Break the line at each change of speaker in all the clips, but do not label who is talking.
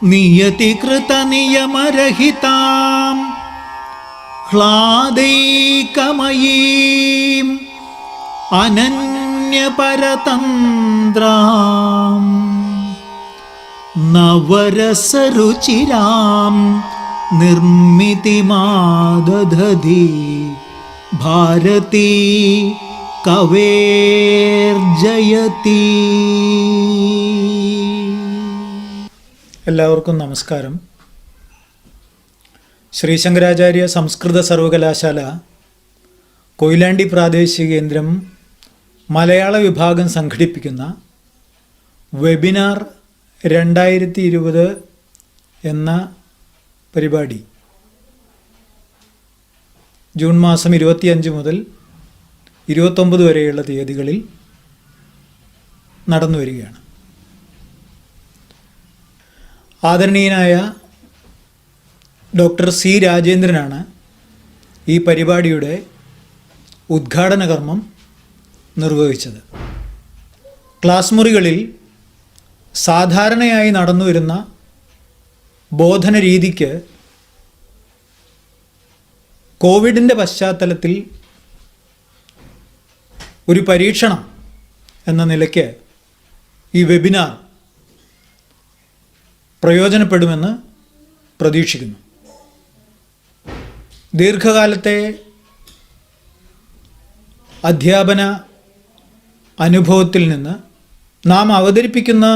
നിയതികൃതനിയമരഹിതാം ഹ്ലാദൈകമയീം അനന്യപരതന്ത്രാം നവരസരുചിരാം നിർമ്മിതിമാദധതി ഭാരതീ കവേർജയതി.
എല്ലാവർക്കും നമസ്കാരം. ശ്രീ ശങ്കരാചാര്യ സംസ്കൃത സർവകലാശാല കൊയിലാണ്ടി പ്രാദേശിക കേന്ദ്രം മലയാള വിഭാഗം സംഘടിപ്പിക്കുന്ന വെബിനാർ 2020 എന്ന പരിപാടി ജൂൺ മാസം 25 മുതൽ 29 വരെയുള്ള തീയതികളിൽ നടന്നു വരികയാണ്. ആദരണീയനായ ഡോക്ടർ സി രാജേന്ദ്രനാണ് ഈ പരിപാടിയുടെ ഉദ്ഘാടന കർമ്മം നിർവഹിച്ചത്. ക്ലാസ് മുറികളിൽ സാധാരണയായി നടന്നു വരുന്ന ബോധന രീതിക്ക് കോവിഡിൻ്റെ പശ്ചാത്തലത്തിൽ ഒരു പരീക്ഷണം എന്ന നിലയ്ക്ക് ഈ വെബിനാർ പ്രയോജനപ്പെടുമെന്ന് പ്രതീക്ഷിക്കുന്നു. ദീർഘകാലത്തെ അധ്യാപന അനുഭവത്തിൽ നിന്ന് നാം അവതരിപ്പിക്കുന്ന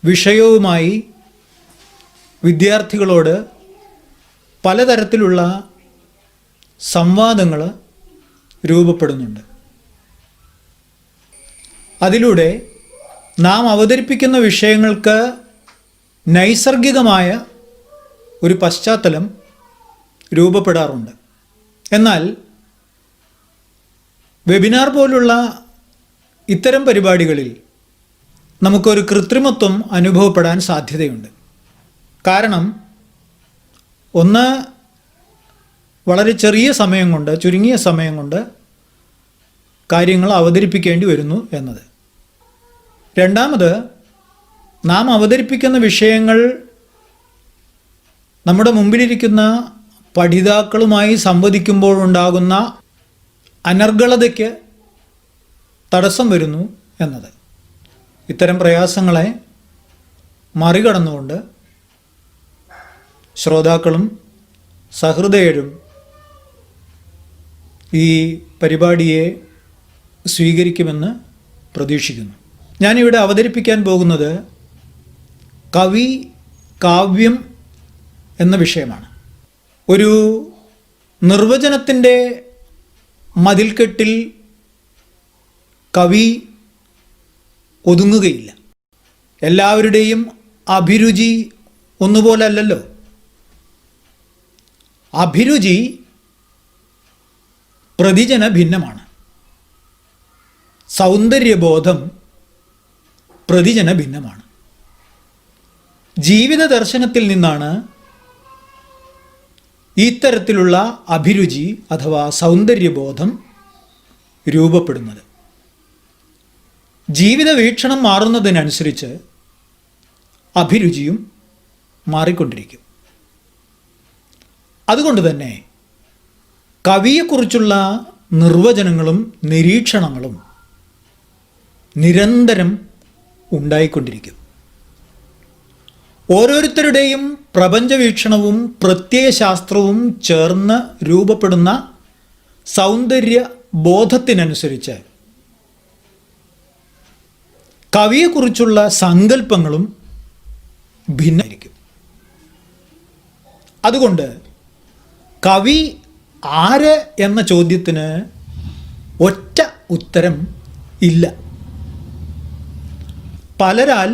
വിഷയവുമായി വിദ്യാർത്ഥികളോട് പലതരത്തിലുള്ള സംവാദങ്ങൾ രൂപപ്പെടുന്നുണ്ട്. അതിലൂടെ നാം അവതരിപ്പിക്കുന്ന വിഷയങ്ങൾക്ക് നൈസർഗികമായ ഒരു പശ്ചാത്തലം രൂപപ്പെടാറുണ്ട്. എന്നാൽ വെബിനാർ പോലുള്ള ഇത്തരം പരിപാടികളിൽ നമുക്കൊരു കൃത്രിമത്വം അനുഭവപ്പെടാൻ സാധ്യതയുണ്ട്. കാരണം ഒന്ന്, വളരെ ചെറിയ സമയം കൊണ്ട്, ചുരുങ്ങിയ സമയം കൊണ്ട് കാര്യങ്ങൾ അവതരിപ്പിക്കേണ്ടി വരുന്നു എന്നത്. രണ്ടാമത്, നാം അവതരിപ്പിക്കുന്ന വിഷയങ്ങൾ നമ്മുടെ മുമ്പിലിരിക്കുന്ന പഠിതാക്കളുമായി സംവദിക്കുമ്പോഴുണ്ടാകുന്ന അനർഗളതയ്ക്ക് തടസ്സം വരുന്നു എന്നത്. ഇത്തരം പ്രയാസങ്ങളെ മറികടന്നുകൊണ്ട് ശ്രോതാക്കളും സഹൃദയരും ഈ പരിപാടിയെ സ്വീകരിക്കുമെന്ന് പ്രതീക്ഷിക്കുന്നു. ഞാനിവിടെ അവതരിപ്പിക്കാൻ പോകുന്നത് കവി, കാവ്യം എന്ന വിഷയമാണ്. ഒരു നിർവചനത്തിൻ്റെ മതിൽക്കെട്ടിൽ കവി ഒതുങ്ങുകയില്ല. എല്ലാവരുടെയും അഭിരുചി ഒന്നുപോലല്ലോ. അഭിരുചി പ്രതിജന ഭിന്നമാണ്. സൗന്ദര്യബോധം പ്രതിജന ഭിന്നമാണ്. ജീവിത ദർശനത്തിൽ നിന്നാണ് ഇത്തരത്തിലുള്ള അഭിരുചി അഥവാ സൗന്ദര്യബോധം രൂപപ്പെടുന്നത്. ജീവിത വീക്ഷണം മാറുന്നതിനനുസരിച്ച് അഭിരുചിയും മാറിക്കൊണ്ടിരിക്കും. അതുകൊണ്ട് തന്നെ കവിയെക്കുറിച്ചുള്ള നിർവചനങ്ങളും നിരീക്ഷണങ്ങളും നിരന്തരം ഉണ്ടായിക്കൊണ്ടിരിക്കും. ഓരോരുത്തരുടെയും പ്രപഞ്ചവീക്ഷണവും പ്രത്യയശാസ്ത്രവും ചേർന്ന് രൂപപ്പെടുന്ന സൗന്ദര്യ ബോധത്തിനനുസരിച്ച് കവിയെക്കുറിച്ചുള്ള സങ്കല്പങ്ങളും ഭിന്നമായിരിക്കും. അതുകൊണ്ട് കവി ആര് എന്ന ചോദ്യത്തിന് ഒറ്റ ഉത്തരം ഇല്ല. പലരാൽ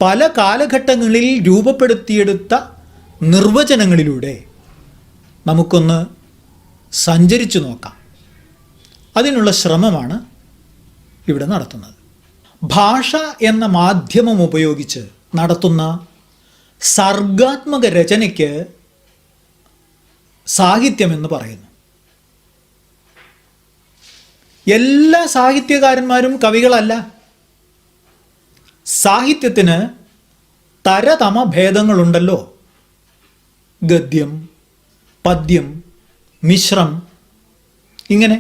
പല കാലഘട്ടങ്ങളിൽ രൂപപ്പെടുത്തിയെടുത്ത നിർവചനങ്ങളിലൂടെ നമുക്കൊന്ന് സഞ്ചരിച്ചു നോക്കാം. അതിനുള്ള ശ്രമമാണ് ഇവിടെ നടത്തുന്നത്. ഭാഷ എന്ന മാധ്യമം ഉപയോഗിച്ച് നടത്തുന്ന സർഗാത്മക രചനയ്ക്ക് സാഹിത്യമെന്ന് പറയുന്നു. എല്ലാ സാഹിത്യകാരന്മാരും കവികളല്ല. സാഹിത്യത്തിന് തരതമ ഭേദങ്ങളുണ്ടല്ലോ. ഗദ്യം, പദ്യം, മിശ്രം, ഇങ്ങനെ,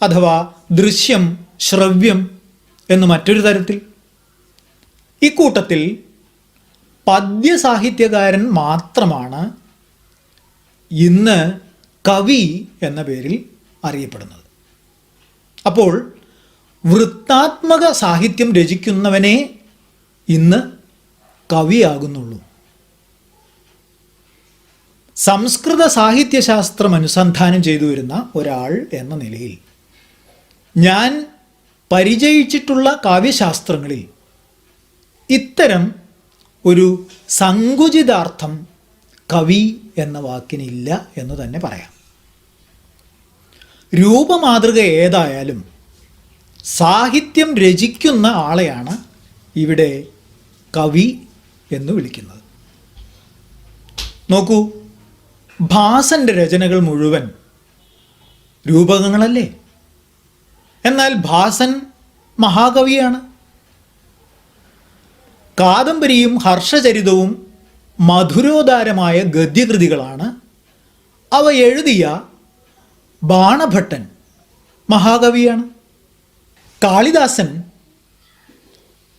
അഥവാ ദൃശ്യം, ശ്രവ്യം എന്ന് മറ്റൊരു തരത്തിൽ. ഇക്കൂട്ടത്തിൽ പദ്യസാഹിത്യകാരൻ മാത്രമാണ് ഇന്ന് കവി എന്ന പേരിൽ അറിയപ്പെടുന്നത്. അപ്പോൾ വൃത്താത്മക സാഹിത്യം രചിക്കുന്നവനെ ഇന്ന് കവിയാകുന്നുള്ളൂ. സംസ്കൃത സാഹിത്യശാസ്ത്രം അനുസന്ധാനം ചെയ്തു വരുന്ന ഒരാൾ എന്ന നിലയിൽ ഞാൻ പരിചയിച്ചിട്ടുള്ള കാവ്യശാസ്ത്രങ്ങളിൽ ഇത്തരം ഒരു സങ്കുചിതാർത്ഥം കവി എന്ന വാക്കിനില്ല എന്ന് തന്നെ പറയാം. രൂപമാതൃക ഏതായാലും സാഹിത്യം രചിക്കുന്ന ആളെയാണ് ഇവിടെ കവി എന്ന് വിളിക്കുന്നത്. നോക്കൂ, ഭാസന്റെ രചനകൾ മുഴുവൻ രൂപകങ്ങളല്ലേ? എന്നാൽ ഭാസൻ മഹാകവിയാണ്. കാദംബരിയും ഹർഷചരിതവും മധുരോദാരമായ ഗദ്യകൃതികളാണ്. അവ എഴുതിയ ബാണഭട്ടൻ മഹാകവിയാണ്. കാളിദാസൻ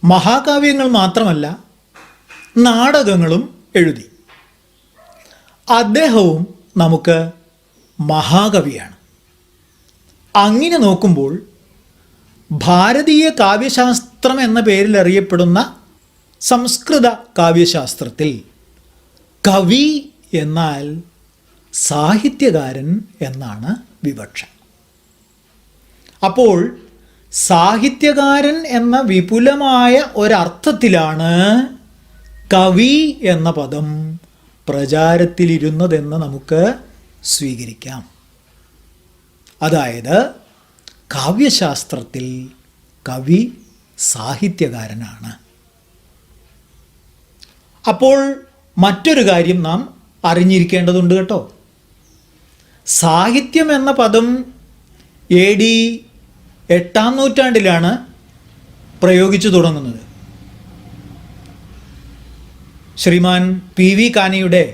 മഹാകാവ്യങ്ങൾ മാത്രമല്ല നാടകങ്ങളും എഴുതി. അദ്ദേഹവും നമുക്ക് മഹാകവിയാണ്. അങ്ങനെ നോക്കുമ്പോൾ ഭാരതീയ കാവ്യശാസ്ത്രം എന്ന പേരിൽ അറിയപ്പെടുന്ന സംസ്കൃത കാവ്യശാസ്ത്രത്തിൽ കവി എന്നാൽ സാഹിത്യകാരൻ എന്നാണ് വിവക്ഷ. അപ്പോൾ സാഹിത്യകാരൻ എന്ന വിപുലമായ ഒരർത്ഥത്തിലാണ് കവി എന്ന പദം പ്രചാരത്തിലിരുന്നതെന്ന് നമുക്ക് സ്വീകരിക്കാം. അതായത് കാവ്യശാസ്ത്രത്തിൽ കവി സാഹിത്യകാരനാണ്. അപ്പോൾ മറ്റൊരു കാര്യം നാം അറിഞ്ഞിരിക്കേണ്ടതുണ്ട് കേട്ടോ. സാഹിത്യം എന്ന പദം AD 8-ാം നൂറ്റാണ്ടിലാണ് പ്രയോഗിച്ചു തുടങ്ങുന്നത്. ശ്രീമാൻ PV കാനിയുടെ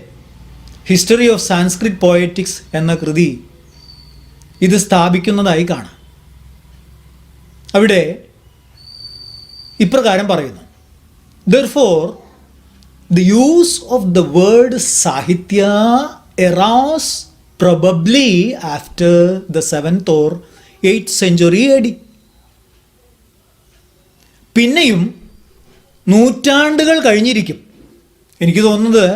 ഹിസ്റ്ററി ഓഫ് സാൻസ്ക്രിറ്റ് പോയറ്റിക്സ് എന്ന കൃതി ഇത് സ്ഥാപിക്കുന്നതായി കാണാം. അവിടെ ഇപ്രകാരം പറയുന്നു: Therefore, the use of the word Sahitya arose probably after the 7th or 8th century AD. പിന്നെയും നൂറ്റാണ്ടുകൾ കഴിഞ്ഞിരിക്കും. എനിക്ക് തോന്നുന്നത്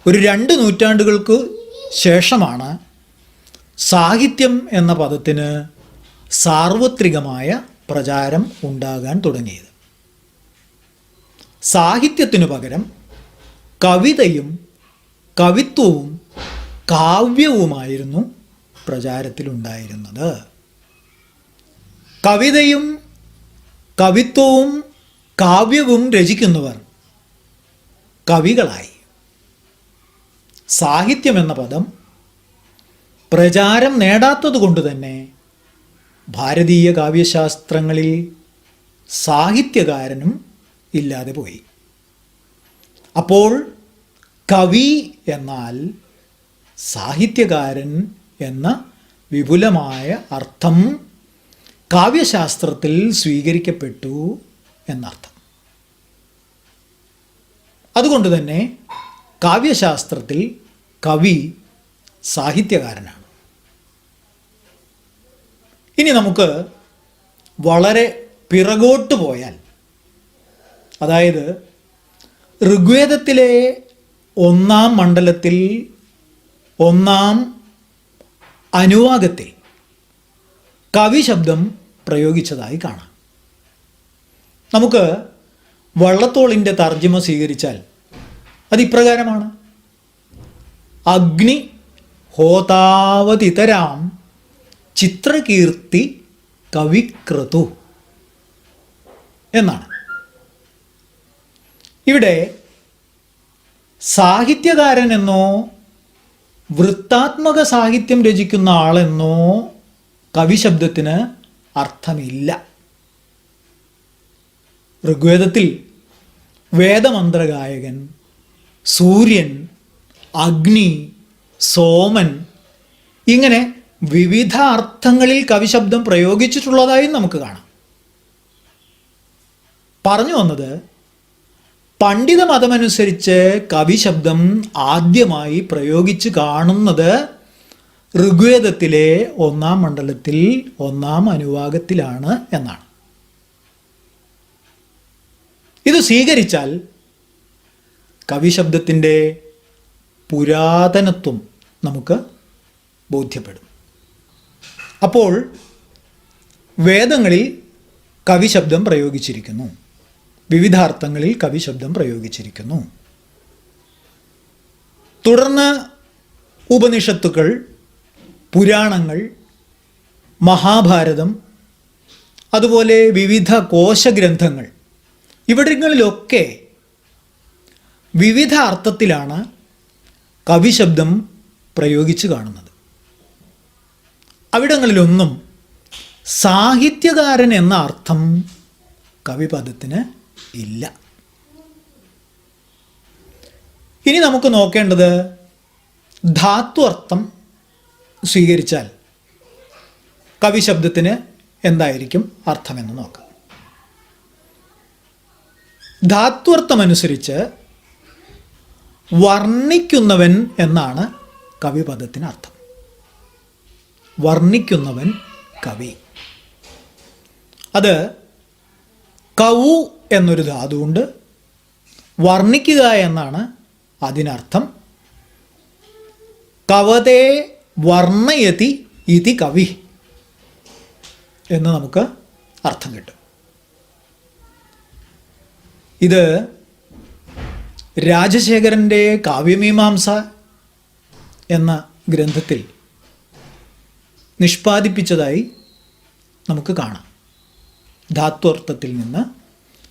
ഒരു 2 നൂറ്റാണ്ടുകൾക്ക് ശേഷമാണ് സാഹിത്യം എന്ന പദത്തിന് സാർവത്രികമായ പ്രചാരം ഉണ്ടാകാൻ തുടങ്ങിയത്. സാഹിത്യത്തിനു പകരം കവിതയും കവിത്വവും കാവ്യവുമായിരുന്നു പ്രചാരത്തിലുണ്ടായിരുന്നത്. കവിതയും കവിത്വവും കാവ്യവും രചിക്കുന്നവർ കവികളായി. സാഹിത്യം എന്ന പദം പ്രചാരം നേടാത്തതുകൊണ്ട് തന്നെ ഭാരതീയ കാവ്യശാസ്ത്രങ്ങളിൽ സാഹിത്യകാരനും ഇല്ലാതെ പോയി. അപ്പോൾ കവി എന്നാൽ സാഹിത്യകാരൻ എന്ന വിപുലമായ അർത്ഥം കാവ്യശാസ്ത്രത്തിൽ സ്വീകരിക്കപ്പെട്ടു എന്നർത്ഥം. അതുകൊണ്ട് തന്നെ കാവ്യശാസ്ത്രത്തിൽ കവി സാഹിത്യകാരനാണ്. ഇനി നമുക്ക് വളരെ പിറകോട്ട് പോയാൽ, അതായത് ഋഗ്വേദത്തിലെ 1-ാം മണ്ഡലത്തിൽ 1-ാം അനുവാകത്തിൽ കവി ശബ്ദം പ്രയോഗിച്ചതായി കാണാം. നമുക്ക് വള്ളത്തോളിൻ്റെ തർജ്ജിമ സ്വീകരിച്ചാൽ അതിപ്രകാരമാണ്: അഗ്നി ഹോതാവതിതരാം ചിത്രകീർത്തി കവിക്രതു എന്നാണ്. ഇവിടെ സാഹിത്യകാരൻ എന്നോ വൃത്താത്മക സാഹിത്യം രചിക്കുന്ന ആളെന്നോ കവിശബ്ദത്തിന് അർത്ഥമില്ല. ഋഗ്വേദത്തിൽ വേദമന്ത്രഗായകൻ, സൂര്യൻ, അഗ്നി, സോമൻ, ഇങ്ങനെ വിവിധ അർത്ഥങ്ങളിൽ കവിശബ്ദം പ്രയോഗിച്ചിട്ടുള്ളതായും നമുക്ക് കാണാം. പറഞ്ഞു വന്നത്, പണ്ഡിത മതമനുസരിച്ച് കവിശബ്ദം ആദ്യമായി പ്രയോഗിച്ച് കാണുന്നത് ഋഗ്വേദത്തിലെ 1-ാം മണ്ഡലത്തിൽ 1-ാം അനുവാകത്തിലാണ് എന്നാണ്. ഇത് സ്വീകരിച്ചാൽ കവിശബ്ദത്തിൻ്റെ പുരാതനത്വം നമുക്ക് ബോധ്യപ്പെടും. അപ്പോൾ വേദങ്ങളിൽ കവിശബ്ദം പ്രയോഗിച്ചിരിക്കുന്നു, വിവിധാർത്ഥങ്ങളിൽ കവിശബ്ദം പ്രയോഗിച്ചിരിക്കുന്നു. തുടർന്ന് ഉപനിഷത്തുക്കൾ, പുരാണങ്ങൾ, മഹാഭാരതം, അതുപോലെ വിവിധ കോശഗ്രന്ഥങ്ങൾ, ഇവിടങ്ങളിലൊക്കെ വിവിധ അർത്ഥത്തിലാണ് കവിശബ്ദം പ്രയോഗിച്ച് കാണുന്നത്. അവിടങ്ങളിലൊന്നും സാഹിത്യകാരൻ എന്ന അർത്ഥം കവിപദത്തിന് ഇല്ല. ഇനി നമുക്ക് നോക്കേണ്ടത് ധാത്തു അർത്ഥം സ്വീകരിച്ചാൽ കവിശബ്ദത്തിന് എന്തായിരിക്കും അർത്ഥമെന്ന് നോക്കാം. ധാത്വർത്ഥമനുസരിച്ച് വർണ്ണിക്കുന്നവൻ എന്നാണ് കവിപദത്തിന് അർത്ഥം. വർണ്ണിക്കുന്നവൻ കവി. അത് കവു എന്നൊരു ധാതുവുണ്ട്. വർണ്ണിക്കുക എന്നാണ് അതിനർത്ഥം. കവതേ വർണ്ണയതി ഇതി കവി എന്ന് നമുക്ക് അർത്ഥം കിട്ടും. ഇത് രാജശേഖരൻ്റെ കാവ്യമീമാംസ എന്ന ഗ്രന്ഥത്തിൽ നിഷ്പാദിപ്പിച്ചതായി നമുക്ക് കാണാം. ധാത്വർത്ഥത്തിൽ നിന്ന്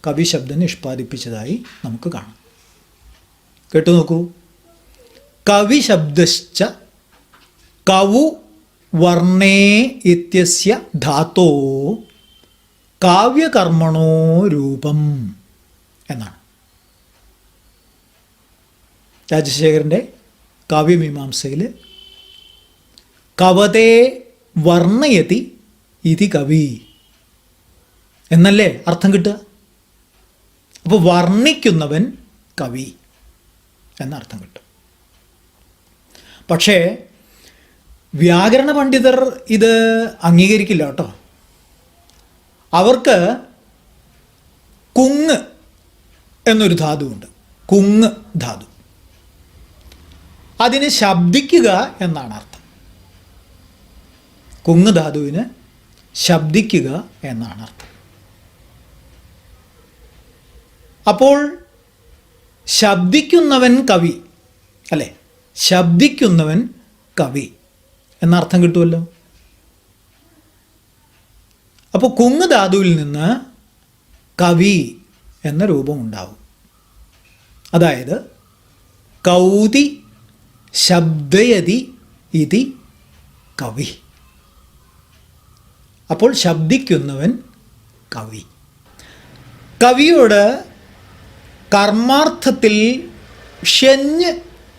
കവിശബ്ദം നിഷ്പാദിപ്പിച്ചതായി നമുക്ക് കാണാം. കേട്ടു നോക്കൂ. കവിശബ്ദശ്ച കവു വർണ്ണേ ഇത്യസ്യ ധാതോ കാവ്യകർമ്മണോ രൂപം എന്നാണ്. രാജശേഖരൻ്റെ കാവ്യമീമാംസയിൽ കവതേ വർണ്ണയതി ഇതി കവി എന്നല്ലേ അർത്ഥം കിട്ടുക. അപ്പോൾ വർണ്ണിക്കുന്നവൻ കവി എന്നർത്ഥം കിട്ടും. പക്ഷേ വ്യാകരണ പണ്ഡിതർ ഇത് അംഗീകരിക്കില്ല കേട്ടോ. അവർക്ക് കുങ് എന്നൊരു ധാതുവുണ്ട്. കുങ് ധാതു. അതിന് ശബ്ദിക്കുക എന്നാണ് അർത്ഥം. കുങ് ധാതുവിന് ശബ്ദിക്കുക എന്നാണ് അർത്ഥം. അപ്പോൾ ശബ്ദിക്കുന്നവൻ കവി അല്ലേ? ശബ്ദിക്കുന്നവൻ കവി എന്നർത്ഥം കിട്ടുമല്ലോ. അപ്പോൾ കുങ് ധാതുവിൽ നിന്ന് കവി എന്ന രൂപം ഉണ്ടാവും. അതായത് കൗതി ശബ്ദയതി ഇതി കവി. അപ്പോൾ ശബ്ദിക്കുന്നവൻ കവി. കവിയോട് കർമാർത്ഥത്തിൽ ഷഞ്ഞ്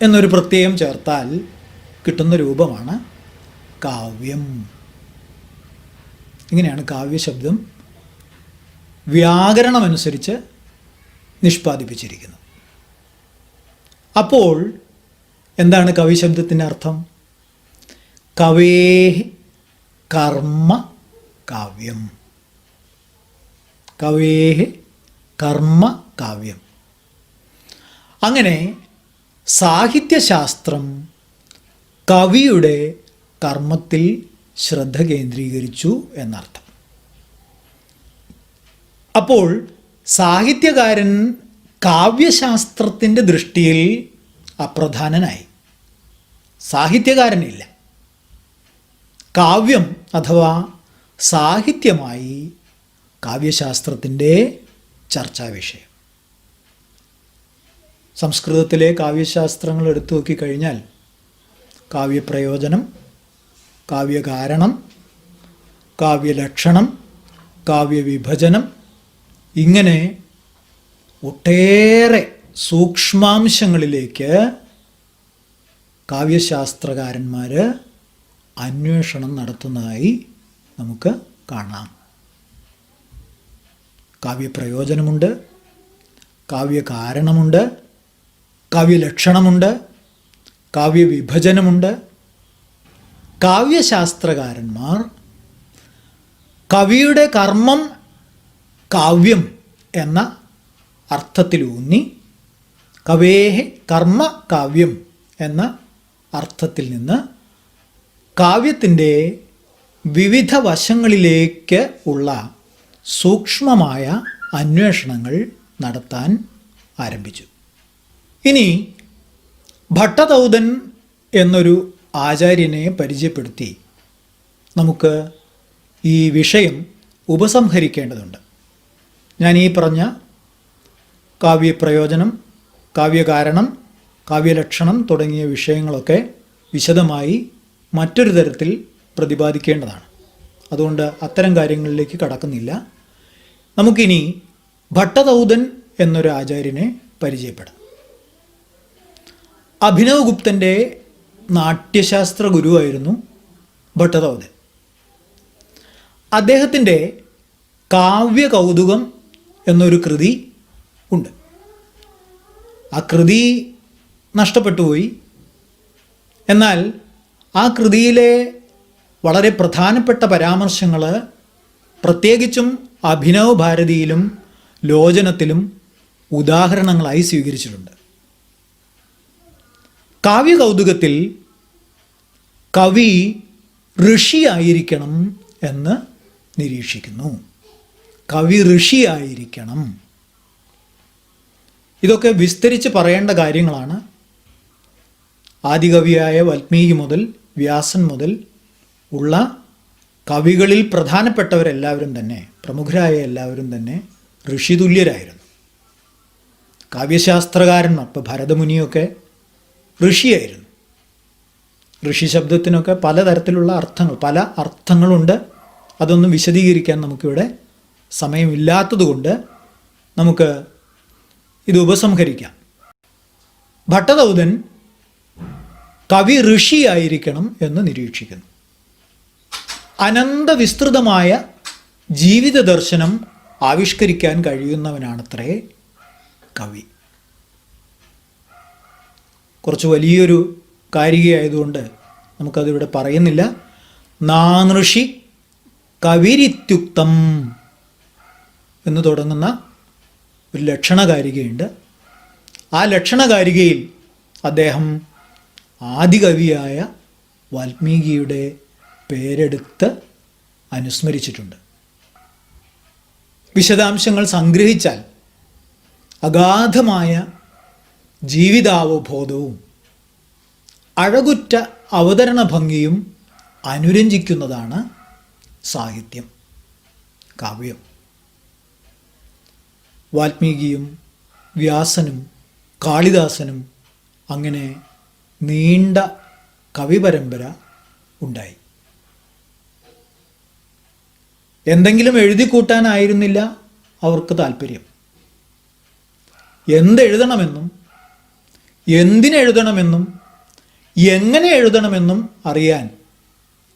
എന്നൊരു പ്രത്യയം ചേർത്താൽ കിട്ടുന്ന രൂപമാണ് കാവ്യം. ഇങ്ങനെയാണ് കാവ്യശബ്ദം വ്യാകരണമനുസരിച്ച് നിഷ്പാദിപ്പിച്ചിരിക്കുന്നത്. അപ്പോൾ എന്താണ് കവിശബ്ദത്തിൻ്റെ അർത്ഥം? കവേ കർമ്മ കാവ്യം. കവേ കർമ്മ കാവ്യം. അങ്ങനെ സാഹിത്യശാസ്ത്രം കവിയുടെ കർമ്മത്തിൽ ശ്രദ്ധ കേന്ദ്രീകരിച്ചു എന്നർത്ഥം. അപ്പോൾ സാഹിത്യകാരൻ കാവ്യശാസ്ത്രത്തിൻ്റെ ദൃഷ്ടിയിൽ അപ്രധാനനായി. സാഹിത്യകാരനില്ല. കാവ്യം അഥവാ സാഹിത്യമായി കാവ്യശാസ്ത്രത്തിൻ്റെ ചർച്ചാ വിഷയം. സംസ്കൃതത്തിലെ കാവ്യശാസ്ത്രങ്ങൾ എടുത്തു നോക്കിക്കഴിഞ്ഞാൽ കാവ്യപ്രയോജനം, കാവ്യകാരണം, കാവ്യലക്ഷണം, കാവ്യവിഭജനം, ഇങ്ങനെ ഒട്ടേറെ സൂക്ഷ്മാംശങ്ങളിലേക്ക് കാവ്യശാസ്ത്രകാരന്മാർ അന്വേഷണം നടത്തുന്നതായി നമുക്ക് കാണാം. കാവ്യപ്രയോജനമുണ്ട്, കാവ്യകാരണമുണ്ട്, കാവ്യലക്ഷണമുണ്ട്, കാവ്യവിഭജനമുണ്ട്. കാവ്യശാസ്ത്രകാരന്മാർ കവിയുടെ കർമ്മം കാവ്യം എന്ന അർത്ഥത്തിലൂന്നി കവേഹി കർമ്മ കാവ്യം എന്ന അർത്ഥത്തിൽ നിന്ന് കാവ്യത്തിൻ്റെ വിവിധ വശങ്ങളിലേക്ക് ഉള്ള സൂക്ഷ്മമായ അന്വേഷണങ്ങൾ നടത്താൻ ആരംഭിച്ചു. ഇനി ഭട്ടതൗദൻ എന്നൊരു ആചാര്യനെ പരിചയപ്പെടുത്തി നമുക്ക് ഈ വിഷയം ഉപസംഹരിക്കേണ്ടതുണ്ട്. ഞാൻ ഈ പറഞ്ഞ കാവ്യപ്രയോജനം, കാവ്യകാരണം, കാവ്യലക്ഷണം തുടങ്ങിയ വിഷയങ്ങളൊക്കെ വിശദമായി മറ്റൊരു തരത്തിൽ പ്രതിപാദിക്കേണ്ടതാണ്. അതുകൊണ്ട് അത്തരം കാര്യങ്ങളിലേക്ക് കടക്കുന്നില്ല. നമുക്കിനി ഭട്ടതൗദൻ എന്നൊരു ആചാര്യനെ പരിചയപ്പെടാം. അഭിനവ് ഗുപ്തൻ്റെ നാട്യശാസ്ത്ര ഗുരുവായിരുന്നു ഭട്ടതൗദൻ. അദ്ദേഹത്തിൻ്റെ കാവ്യകൗതുകം എന്നൊരു കൃതി ഉണ്ട്. ആ കൃതി നഷ്ടപ്പെട്ടുപോയി. എന്നാൽ ആ കൃതിയിലെ വളരെ പ്രധാനപ്പെട്ട പരാമർശങ്ങൾ പ്രത്യേകിച്ചും അഭിനവ് ഭാരതിയിലും ലോചനത്തിലും ഉദാഹരണങ്ങളായി സ്വീകരിച്ചിട്ടുണ്ട്. കാവ്യകൗതുകത്തിൽ കവി ഋഷിയായിരിക്കണം എന്ന് നിരീക്ഷിക്കുന്നു. കവി ഋഷിയായിരിക്കണം. ഇതൊക്കെ വിസ്തരിച്ച് പറയേണ്ട കാര്യങ്ങളാണ്. ആദികവിയായ വാൽമീകി മുതൽ വ്യാസൻ മുതൽ ഉള്ള കവികളിൽ പ്രധാനപ്പെട്ടവരെല്ലാവരും തന്നെ, പ്രമുഖരായ എല്ലാവരും തന്നെ ഋഷിതുല്യരായിരുന്നു. കാവ്യശാസ്ത്രകാരന്മാർ, ഇപ്പോൾ ഭരതമുനിയൊക്കെ ഋഷിയായിരുന്നു. ഋഷി ശബ്ദത്തിനൊക്കെ പലതരത്തിലുള്ള അർത്ഥങ്ങൾ, പല അർത്ഥങ്ങളുണ്ട്. അതൊന്നും വിശദീകരിക്കാൻ നമുക്കിവിടെ സമയമില്ലാത്തതുകൊണ്ട് നമുക്ക് ഇത് ഉപസംഹരിക്കാം. ഭട്ടതൗദൻ കവി ഋഷിയായിരിക്കണം എന്ന് നിരീക്ഷിക്കുന്നു. അനന്തവിസ്തൃതമായ ജീവിത ദർശനം ആവിഷ്കരിക്കാൻ കഴിയുന്നവനാണത്രേ കവി. കുറച്ച് വലിയൊരു കാരികയായതുകൊണ്ട് നമുക്കതിവിടെ പറയുന്നില്ല. നാനൃഷി കവിരിത്യുക്തം എന്ന് തുടങ്ങുന്ന ഒരു ലക്ഷണകാരികയുണ്ട്. ആ ലക്ഷണകാരികയിൽ അദ്ദേഹം ആദികവിയായ വാൽമീകിയുടെ പേരെടുത്ത് അനുസ്മരിച്ചിട്ടുണ്ട്. വിശദാംശങ്ങൾ സംഗ്രഹിച്ചാൽ അഗാധമായ ജീവിതാവബോധവും അഴകുറ്റ അവതരണ ഭംഗിയും അനുരഞ്ജിക്കുന്നതാണ് സാഹിത്യം, കാവ്യം. വാൽമീകിയും വ്യാസനും കാളിദാസനും അങ്ങനെ നീണ്ട കവിപരമ്പര ഉണ്ടായി. എന്തെങ്കിലും എഴുതി കൂട്ടാനായിരുന്നില്ല അവർക്ക് താല്പര്യം. എന്തെഴുതണമെന്നും എന്തിനെഴുതണമെന്നും എങ്ങനെ എഴുതണമെന്നും അറിയാൻ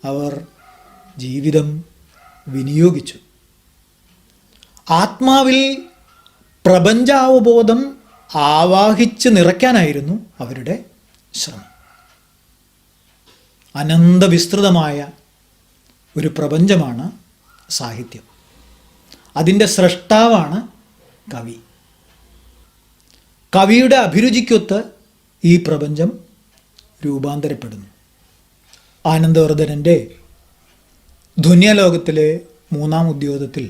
അവർ ജീവിതം വിനിയോഗിച്ചു. ആത്മാവിൽ പ്രപഞ്ചാവബോധം ആവാഹിച്ച് നിറയ്ക്കാനായിരുന്നു അവരുടെ ശ്രമം. അനന്തവിസ്തൃതമായ ഒരു പ്രപഞ്ചമാണ് സാഹിത്യം. അതിൻ്റെ സ്രഷ്ടാവാണ് കവി. കവിയുടെ അഭിരുചിക്കൊത്ത് ഈ പ്രപഞ്ചം രൂപാന്തരപ്പെടുന്നു. ആനന്ദവർദ്ധനൻ്റെ ധ്വന്യലോകത്തിലെ 3-ാം ഉദ്യോഗത്തിൽ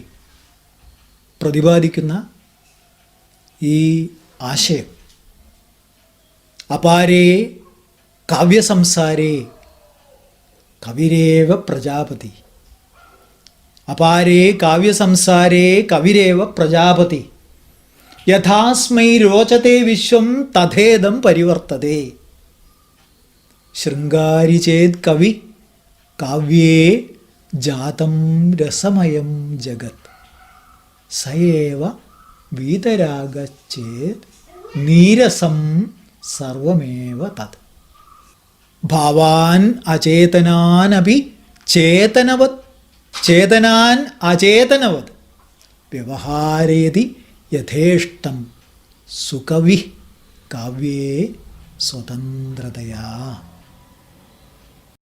പ്രതിപാദിക്കുന്ന ഈ ആശയം അപാരേ കാവ്യസംസാരേ കവിരേവ പ്രജാപതി, അപാരേ കാവ്യസംസാരേ കവിരേവ പ്രജാപതി, യഥാസ്മൈ രോചത്തെ വിശ്വം തഥേദം പരിവർത്തതേ, ശൃംഗാരി ചേത് കവി കാവ്യേ ജാതം രസമയം ജഗത് സയേവ വീതരാഗച്ചേത് നീരസം സർവമേവ തത്. ഭാവാൻ അചേതനാനപി ചേതനവത് ചേതനാൻ അചേതനവത് വ്യവഹാരേതി യഥേഷ്ടം സുകവി കാവ്യേ സ്വതന്ത്രതയാ.